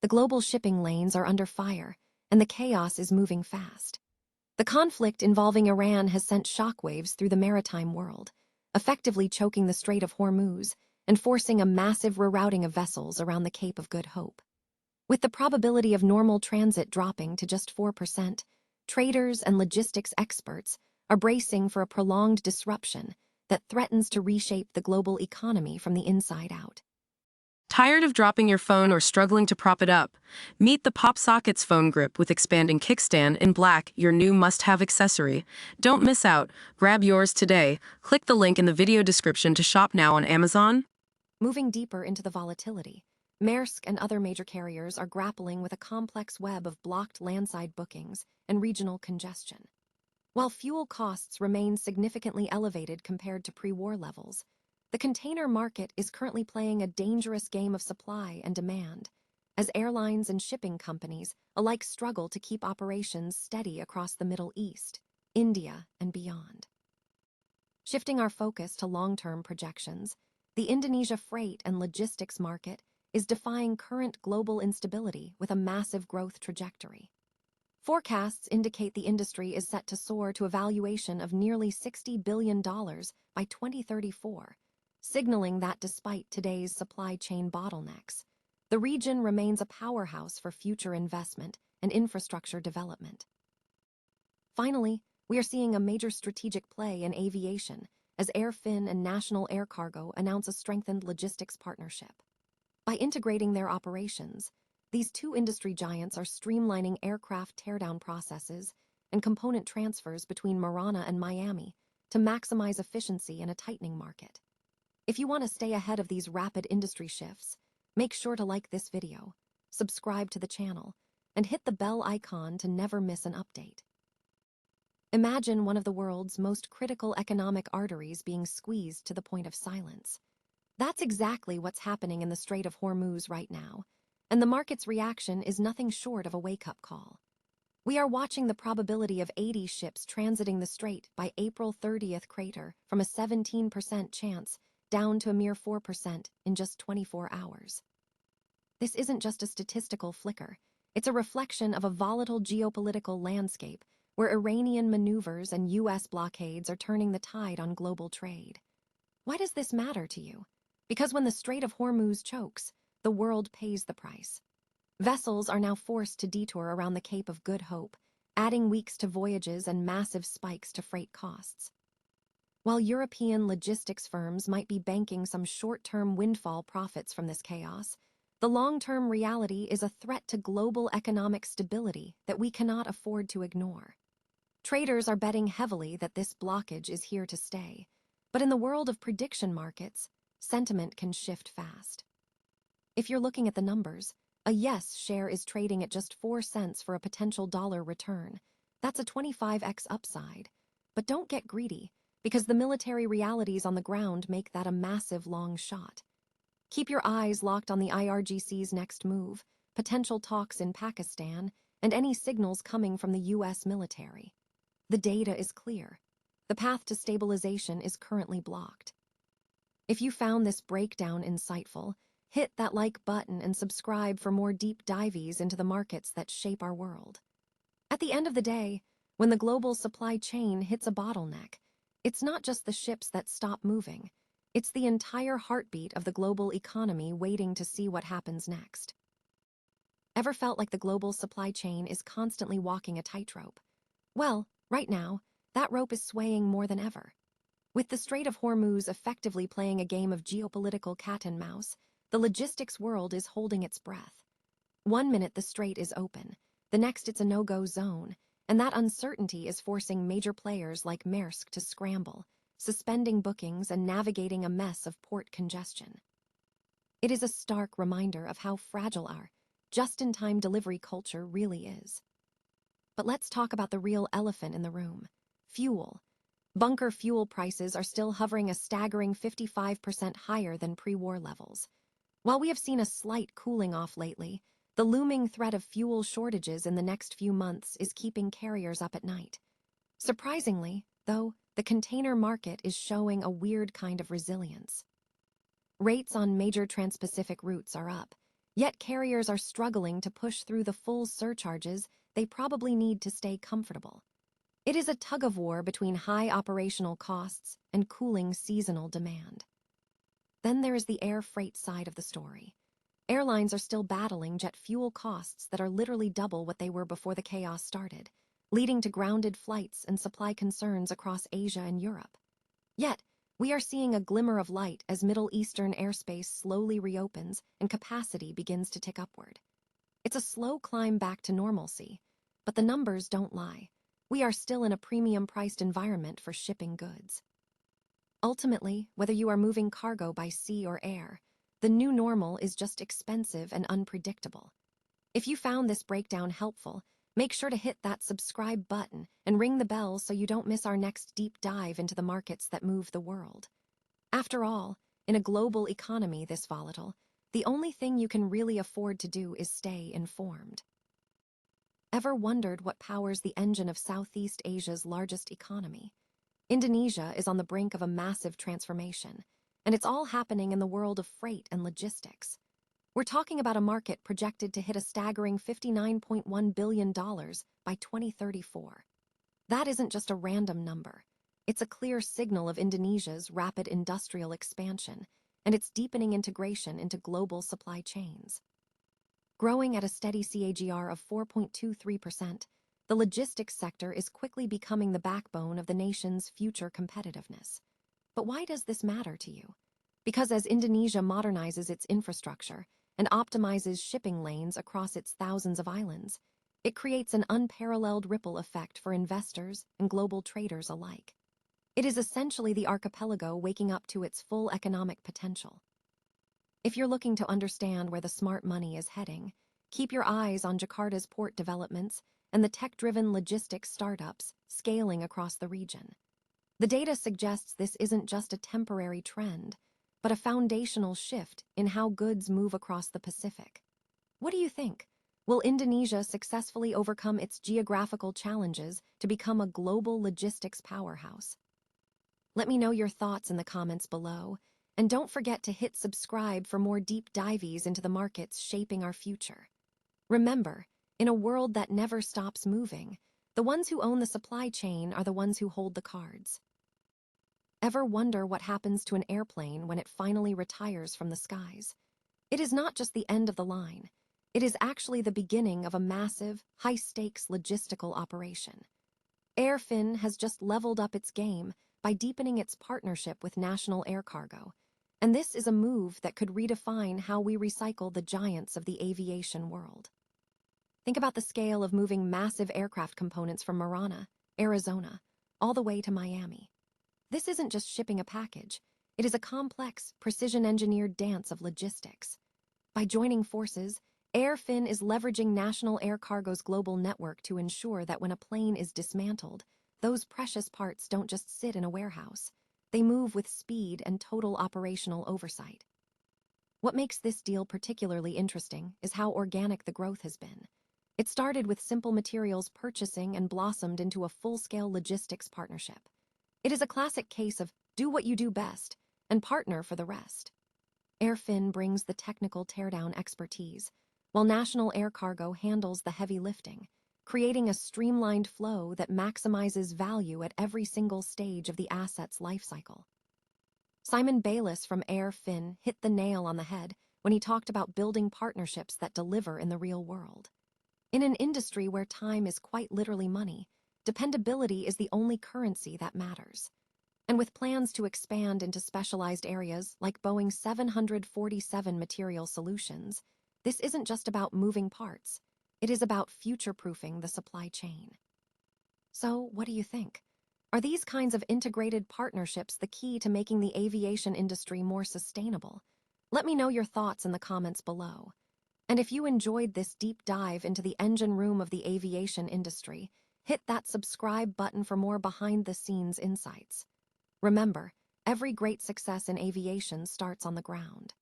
The global shipping lanes are under fire, and the chaos is moving fast. The conflict involving Iran has sent shockwaves through the maritime world, effectively choking the Strait of Hormuz and forcing a massive rerouting of vessels around the Cape of Good Hope. With the probability of normal transit dropping to just 4%, traders and logistics experts are bracing for a prolonged disruption that threatens to reshape the global economy from the inside out. Tired of dropping your phone or struggling to prop it up? Meet the Pop Sockets phone grip with expanding kickstand in black, your new must-have accessory. Don't miss out. Grab yours today. Click the link in the video description to shop now on Amazon. Moving deeper into the volatility, Maersk and other major carriers are grappling with a complex web of blocked landside bookings and regional congestion. While fuel costs remain significantly elevated compared to pre-war levels, the container market is currently playing a dangerous game of supply and demand, as airlines and shipping companies alike struggle to keep operations steady across the Middle East, India, and beyond. Shifting our focus to long-term projections, the Indonesia freight and logistics market is defying current global instability with a massive growth trajectory. Forecasts indicate the industry is set to soar to a valuation of nearly $60 billion by 2034, signaling that despite today's supply chain bottlenecks, the region remains a powerhouse for future investment and infrastructure development. Finally, we are seeing a major strategic play in aviation as AerFin and National Air Cargo announce a strengthened logistics partnership. By integrating their operations, these two industry giants are streamlining aircraft teardown processes and component transfers between Marana and Miami to maximize efficiency in a tightening market. If you want to stay ahead of these rapid industry shifts, make sure to like this video, subscribe to the channel, and hit the bell icon to never miss an update. Imagine one of the world's most critical economic arteries being squeezed to the point of silence. That's exactly what's happening in the Strait of Hormuz right now, and the market's reaction is nothing short of a wake-up call. We are watching the probability of 80 ships transiting the strait by April 30th crater from a 17% chance down to a mere 4% in just 24 hours. This isn't just a statistical flicker, it's a reflection of a volatile geopolitical landscape where Iranian maneuvers and U.S. blockades are turning the tide on global trade. Why does this matter to you? Because when the Strait of Hormuz chokes, the world pays the price. Vessels are now forced to detour around the Cape of Good Hope, adding weeks to voyages and massive spikes to freight costs. While European logistics firms might be banking some short-term windfall profits from this chaos, the long-term reality is a threat to global economic stability that we cannot afford to ignore. Traders are betting heavily that this blockage is here to stay, but in the world of prediction markets, sentiment can shift fast. If you're looking at the numbers, a yes share is trading at just 4 cents for a potential dollar return. That's a 25x upside. But don't get greedy, because the military realities on the ground make that a massive long shot. Keep your eyes locked on the IRGC's next move, potential talks in Pakistan, and any signals coming from the U.S. military. The data is clear. The path to stabilization is currently blocked. If you found this breakdown insightful, hit that like button and subscribe for more deep dives into the markets that shape our world. At the end of the day, when the global supply chain hits a bottleneck, it's not just the ships that stop moving. It's the entire heartbeat of the global economy waiting to see what happens next. Ever felt like the global supply chain is constantly walking a tightrope? Well, right now, that rope is swaying more than ever. With the Strait of Hormuz effectively playing a game of geopolitical cat and mouse, the logistics world is holding its breath. One minute the strait is open, the next it's a no-go zone, and that uncertainty is forcing major players like Maersk to scramble, suspending bookings and navigating a mess of port congestion. It is a stark reminder of how fragile our just-in-time delivery culture really is. But let's talk about the real elephant in the room: fuel. Bunker fuel prices are still hovering a staggering 55% higher than pre-war levels. While we have seen a slight cooling off lately, the looming threat of fuel shortages in the next few months is keeping carriers up at night. Surprisingly, though, the container market is showing a weird kind of resilience. Rates on major trans-Pacific routes are up, Yet carriers are struggling to push through the full surcharges they probably need to stay comfortable. It is a tug-of-war between high operational costs and cooling seasonal demand. Then there is the air freight side of the story. Airlines are still battling jet fuel costs that are literally double what they were before the chaos started, leading to grounded flights and supply concerns across Asia and Europe. Yet, we are seeing a glimmer of light as Middle Eastern airspace slowly reopens and capacity begins to tick upward. It's a slow climb back to normalcy, but the numbers don't lie. We are still in a premium-priced environment for shipping goods. Ultimately, whether you are moving cargo by sea or air, the new normal is just expensive and unpredictable. If you found this breakdown helpful, make sure to hit that subscribe button and ring the bell so you don't miss our next deep dive into the markets that move the world. After all, in a global economy this volatile, the only thing you can really afford to do is stay informed. Ever wondered what powers the engine of Southeast Asia's largest economy? Indonesia is on the brink of a massive transformation, and it's all happening in the world of freight and logistics. We're talking about a market projected to hit a staggering $59.1 billion by 2034. That isn't just a random number. It's a clear signal of Indonesia's rapid industrial expansion and its deepening integration into global supply chains. Growing at a steady CAGR of 4.23%, the logistics sector is quickly becoming the backbone of the nation's future competitiveness. But why does this matter to you? Because as Indonesia modernizes its infrastructure and optimizes shipping lanes across its thousands of islands, it creates an unparalleled ripple effect for investors and global traders alike. It is essentially the archipelago waking up to its full economic potential. If you're looking to understand where the smart money is heading, keep your eyes on Jakarta's port developments and the tech-driven logistics startups scaling across the region. The data suggests this isn't just a temporary trend, but a foundational shift in how goods move across the Pacific. What do you think? Will Indonesia successfully overcome its geographical challenges to become a global logistics powerhouse? Let me know your thoughts in the comments below, and don't forget to hit subscribe for more deep dives into the markets shaping our future. Remember, in a world that never stops moving, the ones who own the supply chain are the ones who hold the cards. Ever wonder what happens to an airplane when it finally retires from the skies? It is not just the end of the line. It is actually the beginning of a massive, high-stakes logistical operation. AerFin has just leveled up its game by deepening its partnership with National Air Cargo, and this is a move that could redefine how we recycle the giants of the aviation world. Think about the scale of moving massive aircraft components from Marana, Arizona, all the way to Miami. This isn't just shipping a package. It is a complex, precision-engineered dance of logistics. By joining forces, AerFin is leveraging National Air Cargo's global network to ensure that when a plane is dismantled, those precious parts don't just sit in a warehouse. They move with speed and total operational oversight. What makes this deal particularly interesting is how organic the growth has been. It started with simple materials purchasing and blossomed into a full-scale logistics partnership. It is a classic case of do what you do best and partner for the rest. AerFin brings the technical teardown expertise, while National Air Cargo handles the heavy lifting, creating a streamlined flow that maximizes value at every single stage of the asset's lifecycle. Simon Bayliss from AerFin hit the nail on the head when he talked about building partnerships that deliver in the real world. In an industry where time is quite literally money, dependability is the only currency that matters. And with plans to expand into specialized areas like Boeing 747 Material Solutions, this isn't just about moving parts. It is about future-proofing the supply chain. So, what do you think? Are these kinds of integrated partnerships the key to making the aviation industry more sustainable? Let me know your thoughts in the comments below. And if you enjoyed this deep dive into the engine room of the aviation industry, hit that subscribe button for more behind-the-scenes insights. Remember, every great success in aviation starts on the ground.